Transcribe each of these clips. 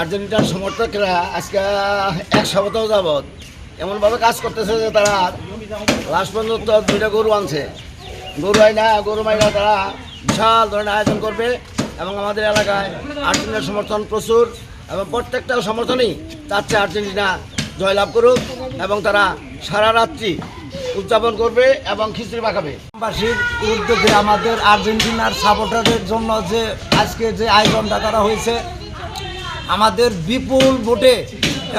আর্জেন্টিনার সমর্থকরা আজকে এক সপ্তাহ যাবৎ এমনভাবে কাজ করতেছে যে তারা লাস্ট পর্যন্ত 2টা গরু আনছে। গরু আইনা গরু মাইনা তারা বিশাল ধরনের আয়োজন করবে এবং আমাদের এলাকায় আর্জেন্টিনার সমর্থন প্রচুর এবং প্রত্যেকটা সমর্থনই চাচ্ছে আর্জেন্টিনা জয়লাভ করুক এবং তারা সারা রাত্রি উদযাপন করবে এবং খিচুড়ি পাকাবে। গ্রামবাসীর উদ্যোগে আমাদের আর্জেন্টিনার সাপোর্টারদের জন্য যে আজকে যে আয়োজনটা করা হয়েছে আমাদের বিপুল ভোটে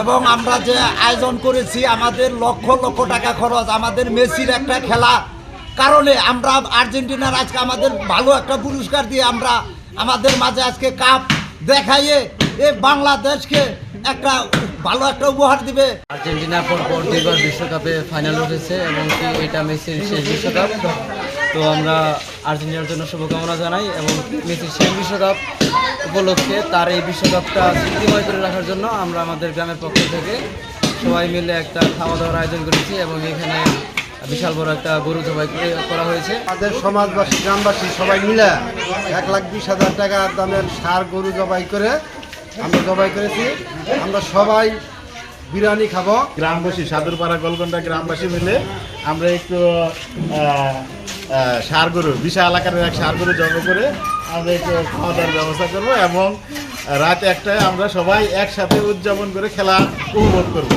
এবং আমরা যে আয়োজন করেছি আমাদের লক্ষ লক্ষ টাকা খরচ, আমাদের মেসির একটা খেলা কারণে আমরা আর্জেন্টিনার আজকে আমাদের ভালো একটা পুরস্কার দিয়ে আমরা আমাদের মাঝে আজকে কাপ দেখাইয়ে এই বাংলাদেশকে একটা ভালো একটা উপহার দিবে। আর্জেন্টিনা পরপর দুইবার বিশ্বকাপে ফাইনাল উঠেছে এবং কি এটা মেসির শেষ বিশ্বকাপ। তো আমরা আর্জেন্টিনার জন্য শুভকামনা জানাই এবং মেসির শেষ বিশ্বকাপ উপলক্ষে তার এই বিশ্বকাপটা স্মৃতিময় করে রাখার জন্য আমরা আমাদের গ্রামের পক্ষ থেকে সবাই মিলে একটা খাওয়া দাওয়ার আয়োজন করেছি এবং এখানে বিশাল বড় একটা গরু জবাই করা হয়েছে। আমাদের সমাজবাসী গ্রামবাসী সবাই মিলে 1,20,000 টাকা দামের ষাঁড় গরু জবাই করে আমরা জবাই করেছি। আমরা সবাই বিরিয়ানি খাবো। গ্রামবাসী সাদুরপাড়া গোলগন্ডা গ্রামবাসী মিলে আমরা একটু ষাঁড় গরু বিশাল আকারের এক ষাঁড় গরু জবাই করে আমরা একটু খাওয়া দাওয়ার ব্যবস্থা করবো এবং রাত 1টায় আমরা সবাই একসাথে উদযাপন করে খেলা উপভোগ করবো।